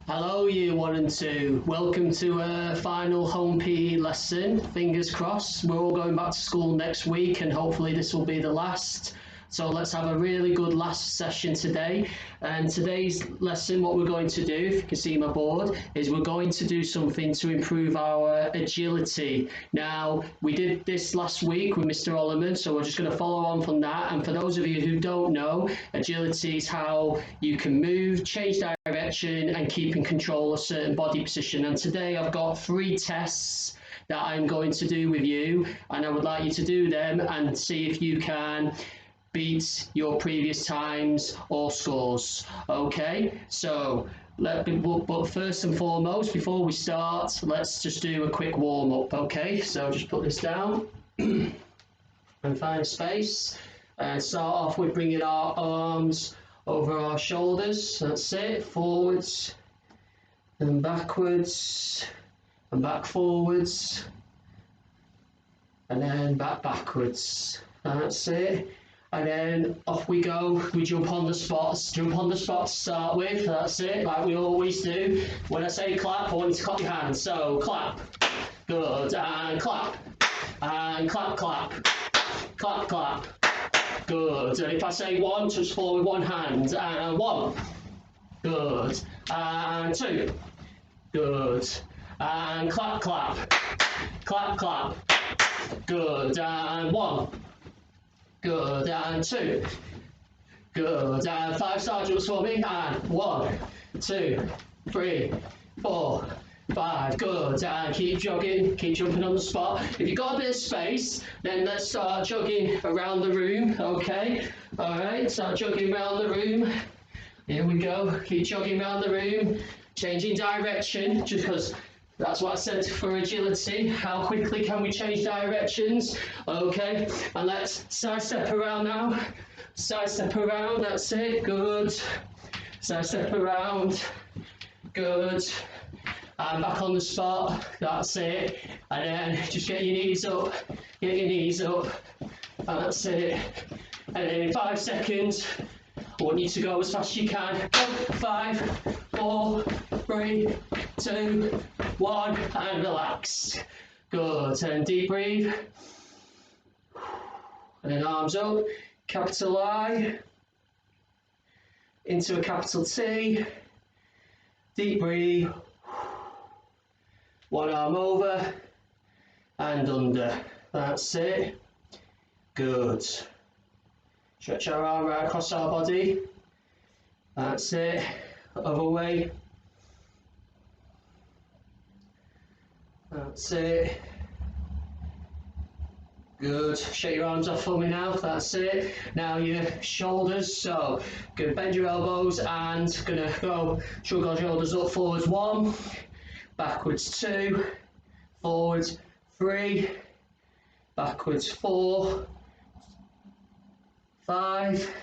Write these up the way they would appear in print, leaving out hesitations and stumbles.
Hello, year one and two. Welcome to a final home PE lesson. Fingers crossed. We're all going back to school next week, and hopefully, this will be the last. So, let's have a really good last session today. And today's lesson, what we're going to do, if you can see my board, is we're going to do something to improve our agility. Now, we did this last week with Mr. Ollerman, so we're just going to follow on from that. And for those of you who don't know, agility is how you can move, change direction, and keep in control of a certain body position. And today I've got 3 tests that I'm going to do with you, and I would like you to do them and see if you can beat your previous times or scores. Okay, so but first and foremost, before we start, let's just do a quick warm up. Okay, so just put this down and find a space and start off with bringing our arms over our shoulders. That's it. Forwards and backwards and back forwards and then backwards. That's it. And then off we go. We jump on the spots. Jump on the spots to start with. That's it, like we always do. When I say clap, I want you to clap your hands. So clap. Good. And clap. And clap, clap. Clap, clap. Good. And if I say 1, touch forward with one hand. And 1. Good. And 2. Good. And clap, clap. Clap, clap. Good. And 1. Good. And 2. Good. And 5 star jumps for me. And 1, 2, 3, 4, 5. Good. And keep jogging. Keep jumping on the spot. If you've got a bit of space, then let's start jogging around the room. Okay. All right. Start jogging around the room. Here we go. Keep jogging around the room. Changing direction, just because that's what I said for agility. How quickly can we change directions? Okay, and let's side step around now. Side step around, that's it, good. Side step around, good. And back on the spot, that's it. And then just get your knees up, get your knees up, that's it. And then in 5 seconds, I want you to go as fast as you can. Go, 5, 4, 3, 2, 1, and relax. Good, and deep breathe. And then arms up, capital I, into a capital T. Deep breathe. One arm over and under. That's it. Good. Stretch our arm right across our body. That's it. Other way. That's it. Good. Shake your arms off for me now. That's it. Now your shoulders. So, gonna bend your elbows and gonna go shrug our shoulders up. Forwards 1, backwards 2, forwards 3, backwards 4, 5,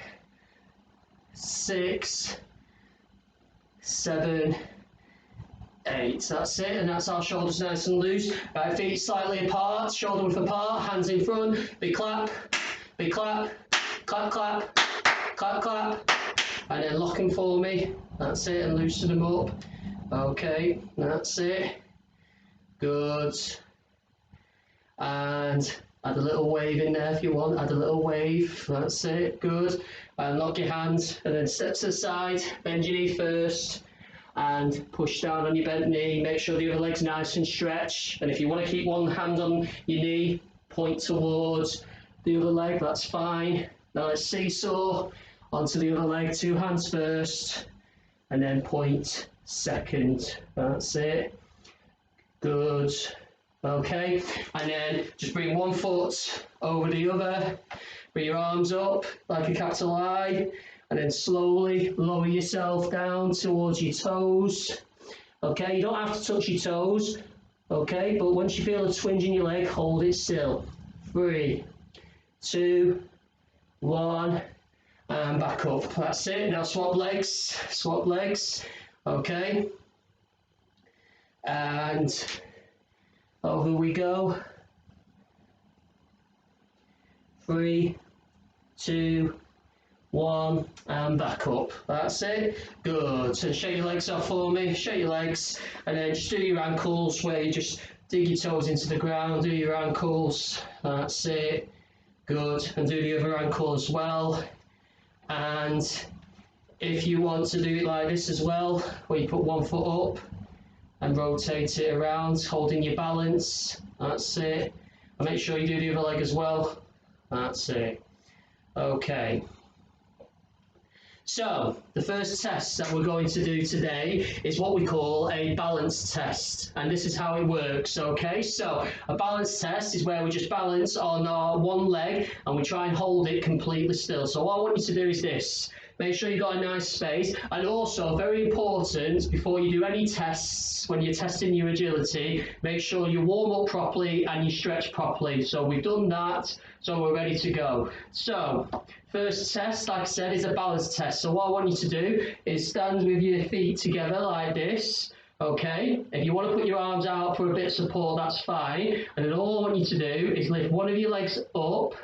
6, 7, 8. That's it, and that's our shoulders nice and loose. Right, feet slightly apart, shoulder width apart, hands in front. Big clap, clap, clap, clap, clap, and then lock them for me. That's it, and loosen them up. Okay, that's it. Good. And add a little wave in there if you want. Add a little wave. That's it. Good. And lock your hands, and then step to the side. Bend your knee first. And push down on your bent knee, make sure the other leg's nice and stretched. And if you want to keep one hand on your knee, point towards the other leg, that's fine. Now let's seesaw onto the other leg, 2 hands first, and then point second. That's it. Good. Okay, and then just bring one foot over the other, bring your arms up like a capital I, and then slowly lower yourself down towards your toes. Okay, you don't have to touch your toes, okay, but once you feel a twinge in your leg, hold it still. 3, 2, 1, and back up. That's it. Now swap legs, okay, and over we go. 3, 2, 1, and back up. That's it. Good. So shake your legs off for me. Shake your legs, and then just do your ankles where you just dig your toes into the ground. Do your ankles. That's it. Good. And do the other ankle as well. And if you want to do it like this as well, where you put one foot up and rotate it around, holding your balance. That's it. And make sure you do the other leg as well. That's it. Okay. So, the first test that we're going to do today is what we call a balance test. And this is how it works, okay? So, a balance test is where we just balance on our one leg and we try and hold it completely still. So, what I want you to do is this. Make sure you've got a nice space. And also, very important, before you do any tests, when you're testing your agility, make sure you warm up properly and you stretch properly. So, we've done that, so we're ready to go. So, first test, like I said, is a balance test. So what I want you to do is stand with your feet together like this, okay? If you want to put your arms out for a bit of support, that's fine. And then all I want you to do is lift one of your legs up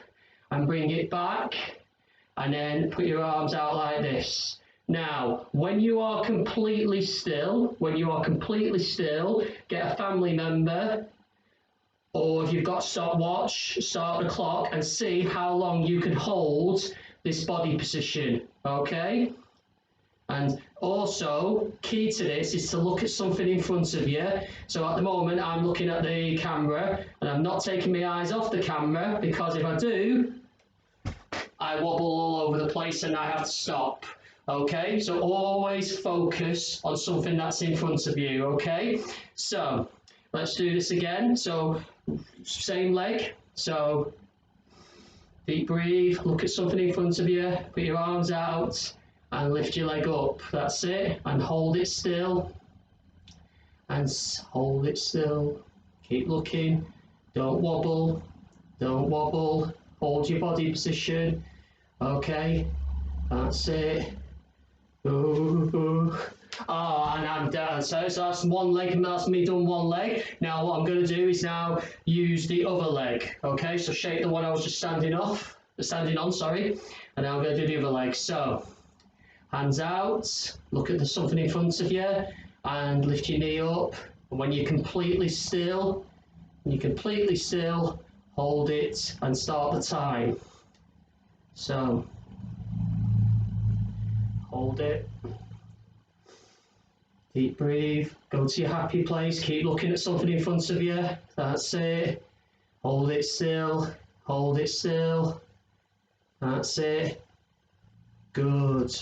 and bring it back, and then put your arms out like this. Now, when you are completely still, get a family member, or if you've got a stopwatch, start the clock and see how long you can hold this body position, okay? And also, key to this is to look at something in front of you. So at the moment, I'm looking at the camera and I'm not taking my eyes off the camera, because if I do, I wobble all over the place and I have to stop. Okay, so always focus on something that's in front of you, okay? So, let's do this again. So, same leg. So, deep breathe, look at something in front of you, put your arms out and lift your leg up. That's it. And hold it still. And hold it still. Keep looking. Don't wobble. Don't wobble. Hold your body position. Okay, that's it. Ooh. Oh, and I'm down. So that's one leg, and that's me done one leg. Now what I'm going to do is now use the other leg. Okay, so shake the one I was just standing on, and now I'm going to do the other leg. So, hands out, look at something in front of you, and lift your knee up. And when you're completely still, hold it and start the time. So, hold it. Deep breathe, go to your happy place, keep looking at something in front of you, that's it. Hold it still, that's it. Good.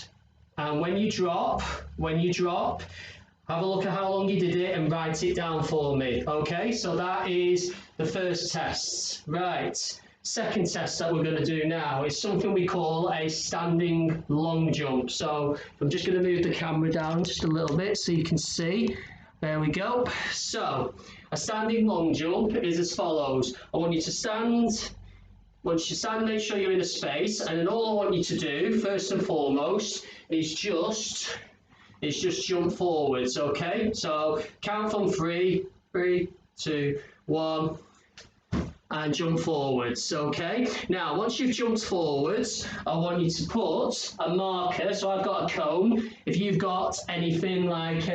And when you drop, have a look at how long you did it and write it down for me. Okay, so that is the first test. Right, second test that we're going to do now is something we call a standing long jump. So I'm just going to move the camera down just a little bit so you can see. There we go. So a standing long jump is as follows. I want you to stand. Once you stand, make sure you're in a space, and then all I want you to do, first and foremost, is just jump forwards, okay? So count from 3, 3, 2, 1, and jump forwards, okay? Now, once you've jumped forwards, I want you to put a marker. So I've got a cone. If you've got anything like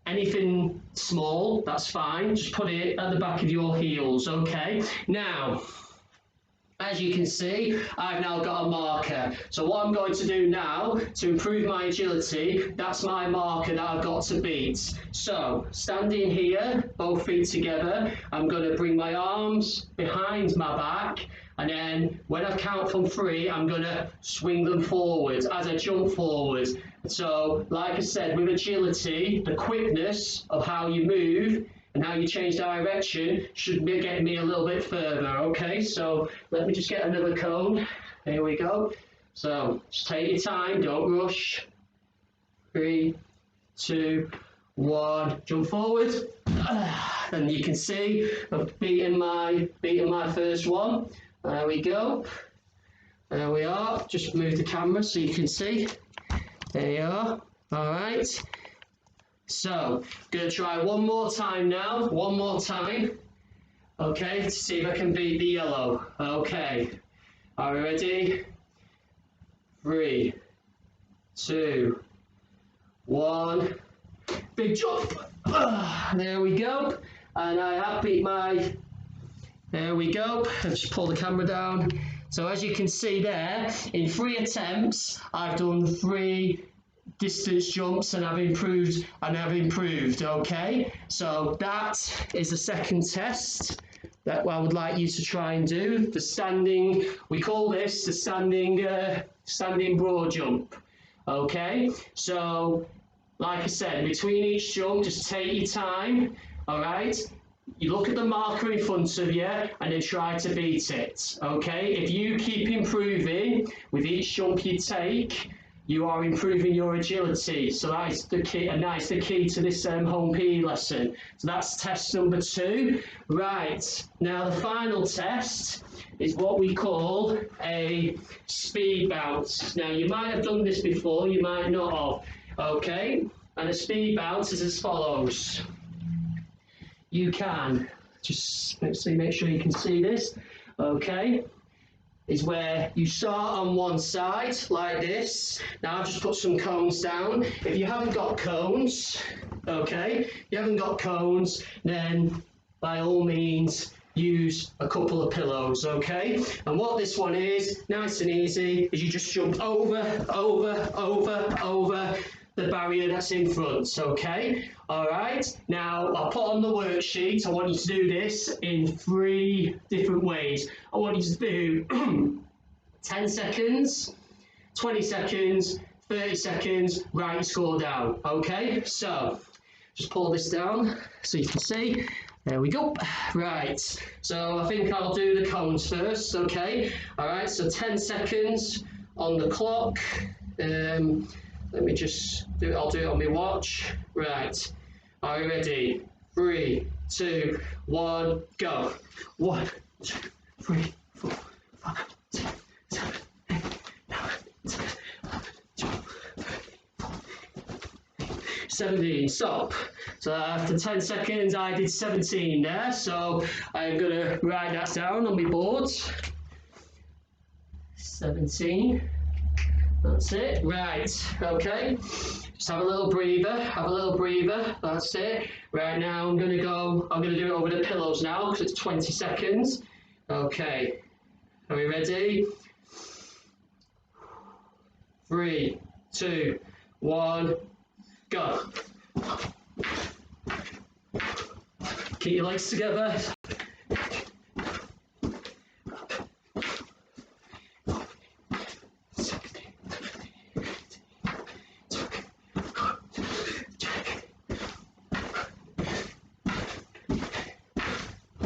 anything small, that's fine. Just put it at the back of your heels, okay? Now, as you can see, I've now got a marker. So what I'm going to do now to improve my agility, that's my marker that I've got to beat. So, standing here, both feet together, I'm going to bring my arms behind my back, and then when I count from 3, I'm going to swing them forward as I jump forward. So, like I said, with agility, the quickness of how you move and how you change direction should be getting me a little bit further, okay? So let me just get another cone. Here we go. So just take your time, don't rush. 3, 2, 1, jump forward. And you can see I've beaten my first one. There we go. There we are. Just move the camera so you can see. There you are. All right. So, going to try one more time now, okay, to see if I can beat the yellow. Okay, are we ready? 3, 2, 1. Big jump. There we go. And I have beat my, there we go. I'll just pull the camera down. So as you can see there, in 3 attempts, I've done 3 distance jumps and I've improved, okay? So that is the second test that I would like you to try and do. The standing, we call this the standing broad jump, okay? So, like I said, between each jump, just take your time, all right? You look at the marker in front of you and then try to beat it, okay? If you keep improving with each jump you take, you are improving your agility. So that is the key, and that is the key to this home PE lesson. So that's test number 2. Right, now the final test is what we call a speed bounce. Now you might have done this before, you might not have, okay? And a speed bounce is as follows. You can, just make sure you can see this, okay? Is where you start on one side like this. Now I've just put some cones down. If you haven't got cones, okay, if you haven't got cones, then by all means use a couple of pillows, okay? And what this one is, nice and easy, is you just jump over the barrier that's in front, okay? All right, now I'll put on the worksheet. I want you to do this in 3 different ways. I want you to do 10 seconds, 20 seconds, 30 seconds, write your score down, okay? So, just pull this down so you can see. There we go. Right, so I think I'll do the cones first, okay? All right, so 10 seconds on the clock. Let me just do it, I'll do it on my watch. Right, are you ready? 3, 2, 1, go. 1, 2, 3, 4, 5, 6, 7, 8, 9, 10, 11, 12, 13, 14, 17, stop. So after 10 seconds, I did 17 there. So I'm gonna write that down on my board. 17. That's it. Right. Okay. Just have a little breather. That's it. Right, now I'm gonna do it over the pillows now because it's 20 seconds. Okay. Are we ready? 3, 2, 1, go. Keep your legs together.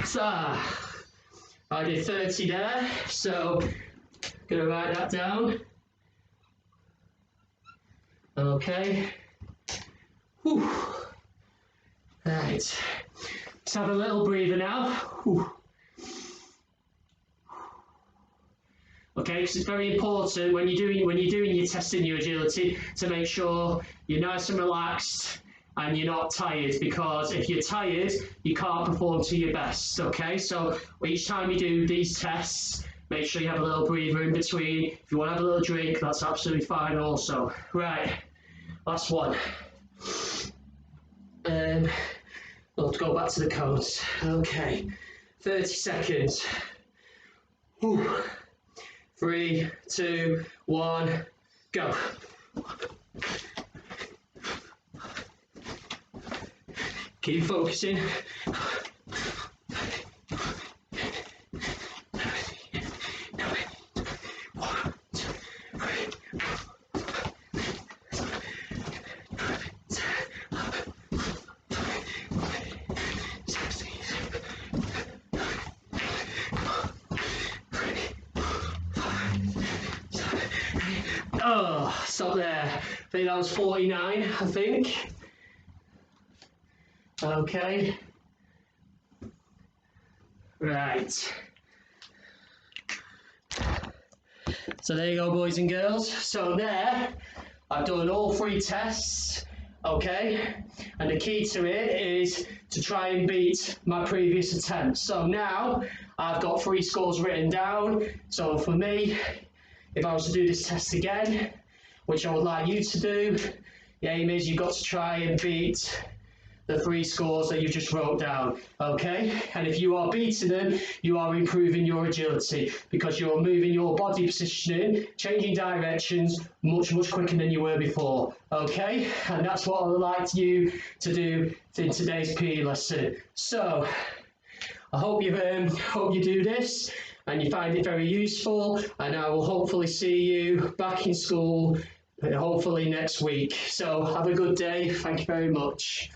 So, I did 30 there, so I'm going to write that down. Okay. Whew. Right. Let's have a little breather now. Whew. Okay, because it's very important when you're doing your testing your agility to make sure you're nice and relaxed and you're not tired, because if you're tired, you can't perform to your best, okay? So each time you do these tests, make sure you have a little breather in between. If you want to have a little drink, that's absolutely fine also. Right, last one. We'll go back to the cones. Okay, 30 seconds. Whew. 3, 2, 1, go. Keep focusing. Oh, stop there. I think that was 49, I think. Okay. Right. So there you go, boys and girls. So there, I've done all 3 tests, okay? And the key to it is to try and beat my previous attempts. So now, I've got 3 scores written down. So for me, if I was to do this test again, which I would like you to do, the aim is you've got to try and beat the 3 scores that you just wrote down, okay? And if you are beating them, you are improving your agility because you're moving your body positioning, changing directions much quicker than you were before, okay? And that's what I would like you to do in today's PE lesson. So, I hope you do this and you find it very useful, and I will hopefully see you back in school hopefully next week. So have a good day. Thank you very much.